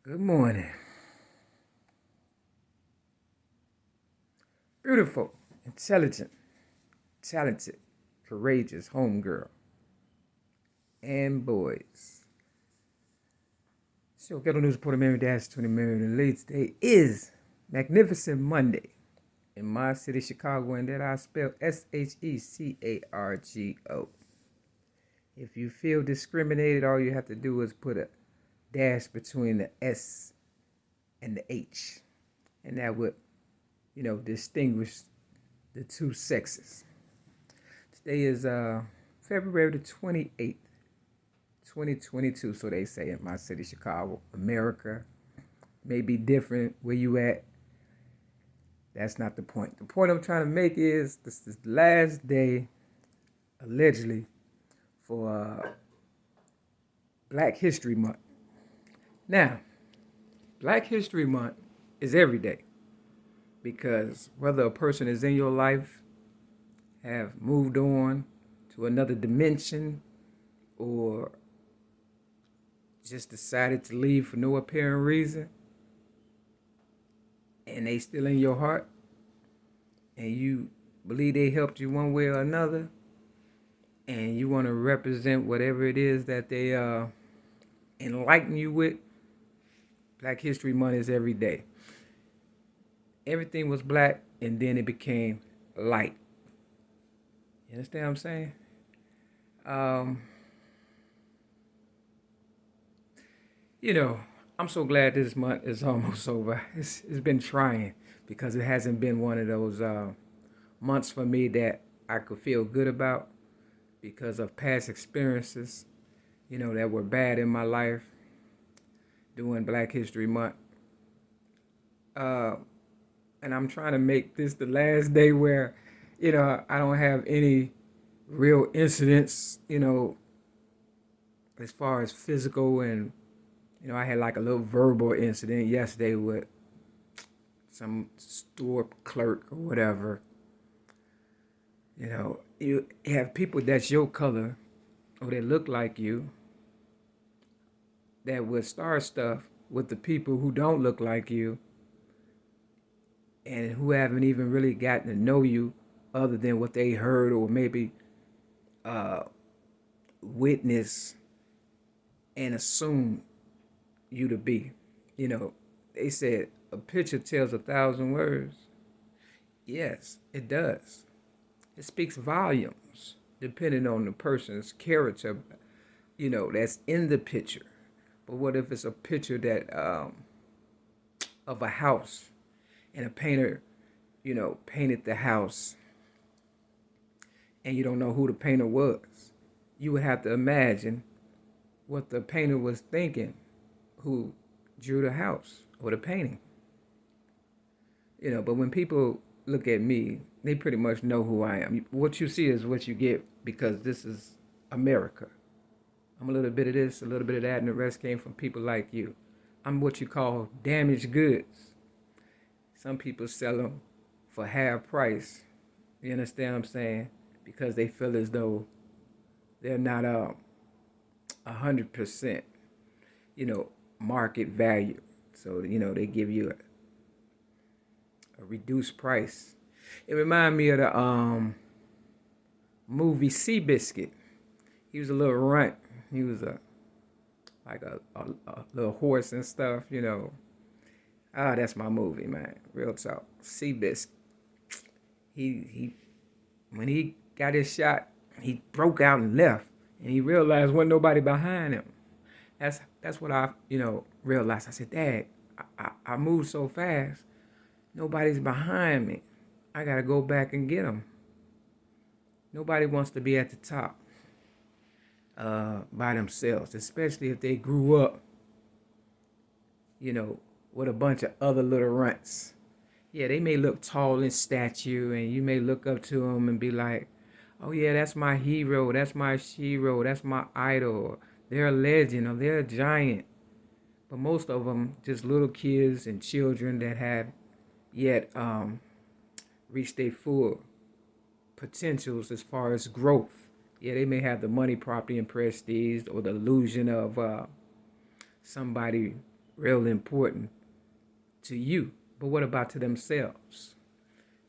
Good morning. Beautiful, intelligent, talented, courageous homegirl and boys. So, Ghetto News Reporter Mary Dash 20 Million. The today is Magnificent Monday in my city, Chicago, and that I spell Shecargo. If you feel discriminated, all you have to do is put a dash between the S and the H, and that would, distinguish the two sexes. Today is February the 28th, 2022, so they say in my city, Chicago. America may be different where you at. That's not the point. The point I'm trying to make is this is the last day, allegedly, for Black History Month. Now, Black History Month is every day because whether a person is in your life, have moved on to another dimension, or just decided to leave for no apparent reason, and they still in your heart, and you believe they helped you one way or another, and you want to represent whatever it is that they enlighten you with, Black History Month is every day. Everything was black, and then it became light. You understand what I'm saying? I'm so glad this month is almost over. It's been trying because it hasn't been one of those months for me that I could feel good about because of past experiences, that were bad in my life during Black History Month. And I'm trying to make this the last day where, I don't have any real incidents, as far as physical, and I had like a little verbal incident yesterday with some store clerk or whatever. You have people that's your color or that look like you that would start stuff with the people who don't look like you and who haven't even really gotten to know you other than what they heard or maybe witness and assume you to be. They said a picture tells 1,000 words. Yes, it does. It speaks volumes depending on the person's character, that's in the picture. But what if it's a picture that of a house and a painter, painted the house and you don't know who the painter was? You would have to imagine what the painter was thinking who drew the house or the painting. But when people look at me, they pretty much know who I am. What you see is what you get because this is America. I'm a little bit of this, a little bit of that, and the rest came from people like you. I'm what you call damaged goods. Some people sell them for half price. You understand what I'm saying? Because they feel as though they're not 100%, market value. So, they give you a reduced price. It reminded me of the movie Seabiscuit. He was a little runt. He was like a little horse and stuff, that's my movie, man. Real talk. Seabiscuit. He when he got his shot, he broke out and left, and he realized wasn't nobody behind him. That's what I realized. I said, Dad, I moved so fast, nobody's behind me. I gotta go back and get them. Nobody wants to be at the top by themselves, especially if they grew up, with a bunch of other little runts. Yeah, they may look tall in stature, and you may look up to them and be like, oh yeah, that's my hero, that's my shero, that's my idol. They're a legend or they're a giant. But most of them just little kids and children that have yet reached their full potentials as far as growth. Yeah, they may have the money, property, and prestige, or the illusion of somebody real important to you. But what about to themselves?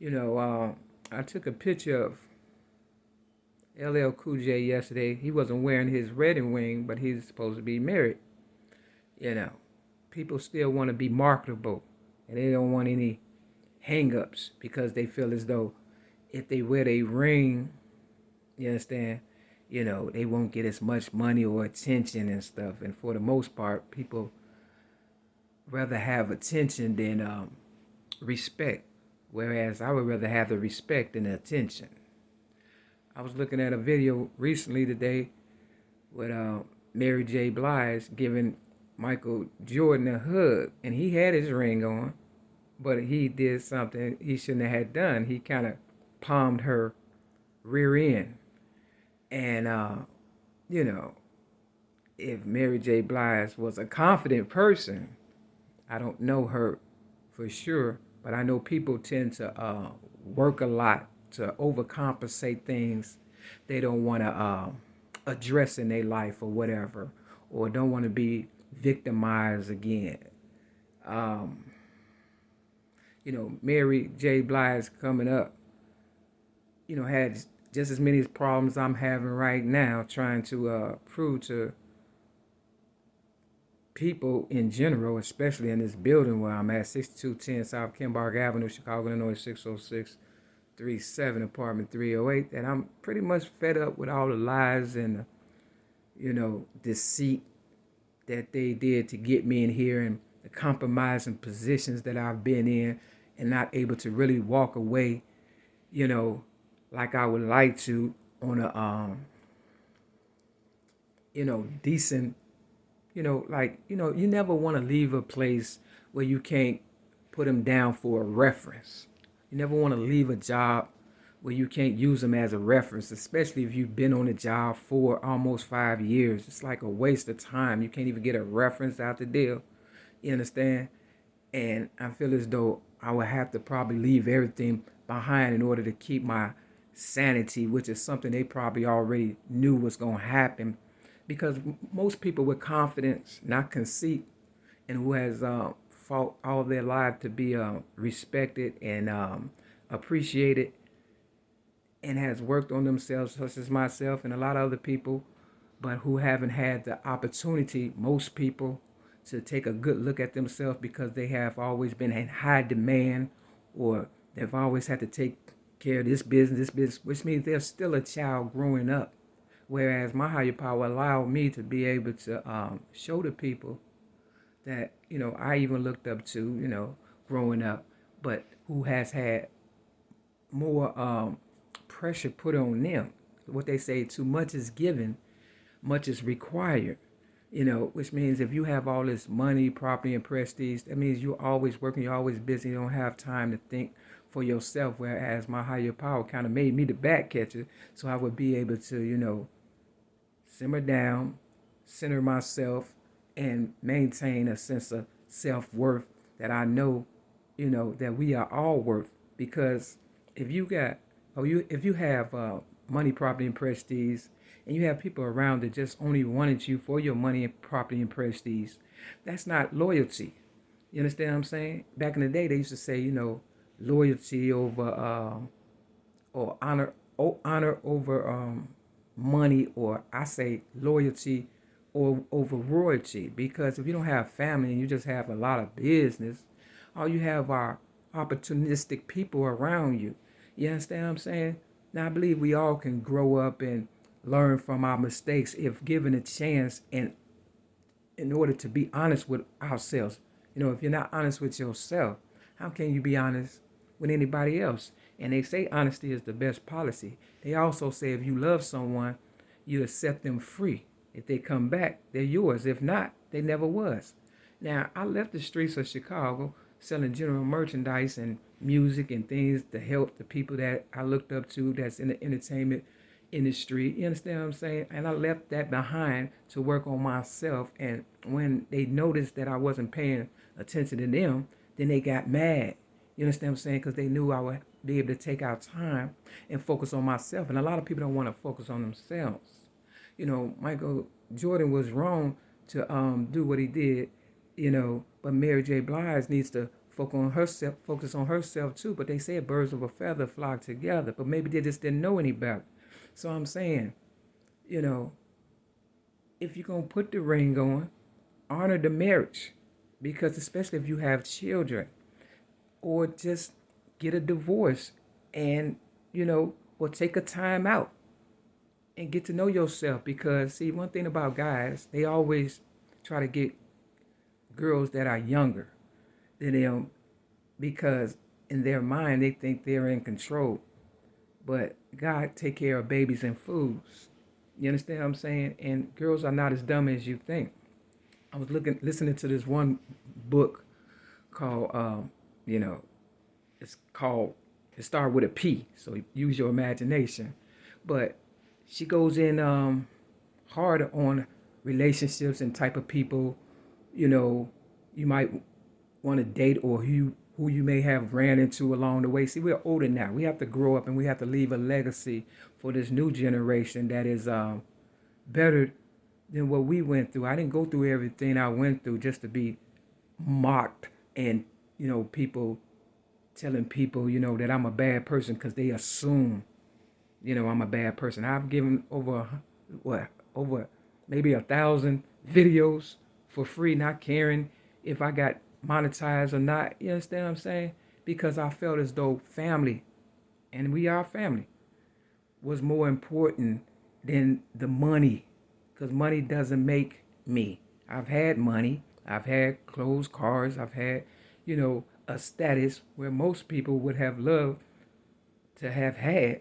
I took a picture of LL Cool J yesterday. He wasn't wearing his wedding ring, but he's supposed to be married. You know, people still want to be marketable, and they don't want any hang-ups because they feel as though if they wear a ring, you understand, they won't get as much money or attention and stuff. And for the most part, people rather have attention than respect. Whereas I would rather have the respect than the attention. I was looking at a video recently today with Mary J. Blige giving Michael Jordan a hug, and he had his ring on, but he did something he shouldn't have had done. He kind of palmed her rear end, and if Mary J. Blige was a confident person, I don't know her for sure, but I know people tend to work a lot to overcompensate things they don't want to address in their life or whatever, or don't want to be victimized again. Um, Mary J. Blige coming up, had just as many problems I'm having right now trying to prove to people in general, especially in this building where I'm at, 6210 South Kimbark Avenue, Chicago, Illinois, 60637, apartment 308, that I'm pretty much fed up with all the lies and, deceit that they did to get me in here, and the compromising positions that I've been in and not able to really walk away, like I would like to on a, decent, you never want to leave a place where you can't put them down for a reference. You never want to leave a job where you can't use them as a reference, especially if you've been on a job for almost 5 years. It's like a waste of time. You can't even get a reference out the deal. You understand? And I feel as though I would have to probably leave everything behind in order to keep my sanity, which is something they probably already knew was going to happen. Because most people with confidence, not conceit, and who has fought all their life to be respected and appreciated, and has worked on themselves, such as myself and a lot of other people, but who haven't had the opportunity, most people, to take a good look at themselves because they have always been in high demand, or they've always had to take care of this business, which means they're still a child growing up. Whereas my higher power allowed me to be able to show the people that, I even looked up to, growing up, but who has had more pressure put on them. What they say, too much is given, much is required. Which means if you have all this money, property, and prestige, that means you're always working, you're always busy, you don't have time to think for yourself. Whereas my higher power kind of made me the back catcher, so I would be able to, simmer down, center myself, and maintain a sense of self-worth that I know, that we are all worth. Because if you got, if you have money, property, and prestige, and you have people around that just only wanted you for your money and property and prestige, that's not loyalty. You understand what I'm saying? Back in the day, they used to say, loyalty over or honor over money, or I say loyalty or over royalty. Because if you don't have family and you just have a lot of business, all you have are opportunistic people around you. You understand what I'm saying? Now I believe we all can grow up and learn from our mistakes if given a chance, and in order to be honest with ourselves. If you're not honest with yourself, how can you be honest with anybody else? And they say honesty is the best policy. They also say if you love someone, you set them free. If they come back, they're yours. If not, they never was. Now, I left the streets of Chicago selling general merchandise and music and things to help the people that I looked up to that's in the entertainment industry. You understand what I'm saying? And I left that behind to work on myself. And when they noticed that I wasn't paying attention to them, then they got mad. You understand what I'm saying? Because they knew I would be able to take out time and focus on myself. And a lot of people don't want to focus on themselves. Michael Jordan was wrong to do what he did But Mary J. Blige needs to focus on herself too. But they said birds of a feather flock together. But maybe they just didn't know any better. So I'm saying, you know, if you're gonna put the ring on, honor the marriage, because especially if you have children, or just get a divorce, and or take a time out and get to know yourself. Because see, one thing about guys, they always try to get girls that are younger than them, because in their mind they think they're in control. But God take care of babies and fools. You understand what I'm saying? And girls are not as dumb as you think. I was listening to this one book called, you know, it's called, it started with a P, so use your imagination. But she goes in hard on relationships and type of people, you know, you might want to date, or who you may have ran into along the way. See, we're older now. We have to grow up and we have to leave a legacy for this new generation that is better than what we went through. I didn't go through everything I went through just to be mocked, and people telling people that I'm a bad person because they assume I'm a bad person. I've given over maybe 1,000 videos for free, not caring if I got monetized or not. You understand what I'm saying? Because I felt as though family, and we are family, was more important than the money. Because money doesn't make me. I've had money. I've had clothes, cars. I've had, a status where most people would have loved to have had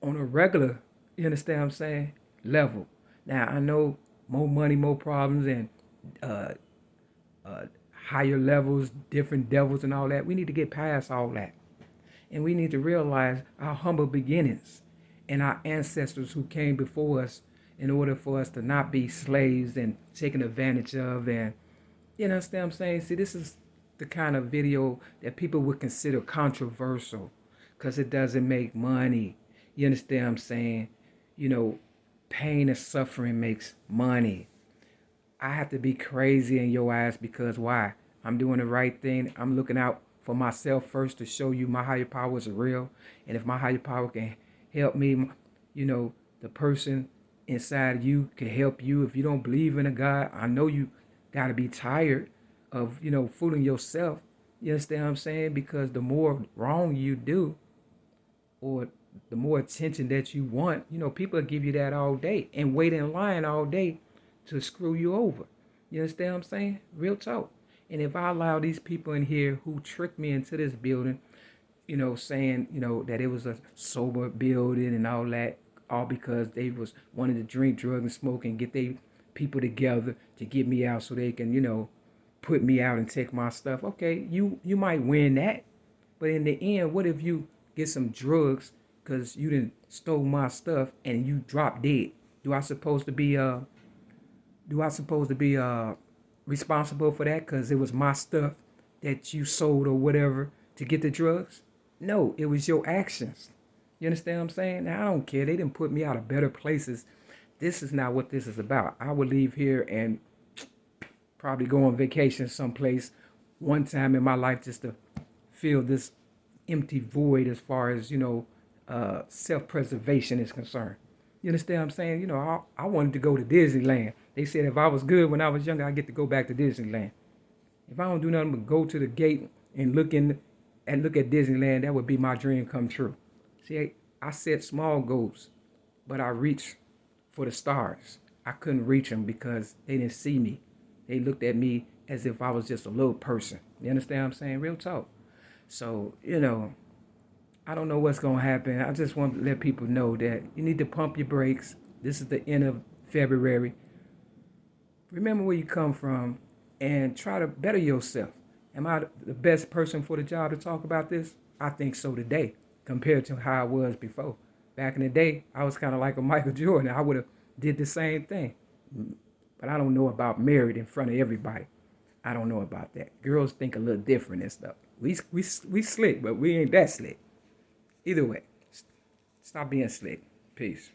on a regular, you understand what I'm saying, level. Now, I know more money, more problems, and uh, higher levels, different devils and all that. We need to get past all that. And we need to realize our humble beginnings and our ancestors who came before us, in order for us to not be slaves and taken advantage of. And you understand what I'm saying? See, this is the kind of video that people would consider controversial because it doesn't make money. You understand what I'm saying? Pain and suffering makes money. I have to be crazy in your eyes because why? I'm doing the right thing. I'm looking out for myself first to show you my higher power is real. And if my higher power can help me, the person inside you can help you. If you don't believe in a God, I know you got to be tired of, fooling yourself. You understand what I'm saying? Because the more wrong you do, or the more attention that you want, people will give you that all day and wait in line all day to screw you over. You understand what I'm saying? Real talk. And if I allow these people in here who tricked me into this building, saying, that it was a sober building and all that, all because they was wanted to drink, drug, and smoke and get their people together to get me out so they can, put me out and take my stuff. Okay, you might win that. But in the end, what if you get some drugs because you didn't stole my stuff and you drop dead? Do I supposed to be responsible for that because it was my stuff that you sold or whatever to get the drugs? No, it was your actions. You understand what I'm saying? Now, I don't care. They didn't put me out of better places. This is not what this is about. I would leave here and probably go on vacation someplace one time in my life just to fill this empty void as far as, self-preservation is concerned. You understand what I'm saying? I wanted to go to Disneyland. They said if I was good when I was younger, I get to go back to Disneyland. If I don't do nothing but go to the gate and look at Disneyland, that would be my dream come true. See, I set small goals, but I reached for the stars. I couldn't reach them because they didn't see me. They looked at me as if I was just a little person. You understand what I'm saying? Real talk. So, I don't know what's going to happen. I just want to let people know that you need to pump your brakes. This is the end of February. Remember where you come from and try to better yourself. Am I the best person for the job to talk about this? I think so today compared to how I was before. Back in the day, I was kind of like a Michael Jordan. I would have did the same thing. But I don't know about married in front of everybody. I don't know about that. Girls think a little different and stuff. We slick, but we ain't that slick. Either way, stop being slick. Peace.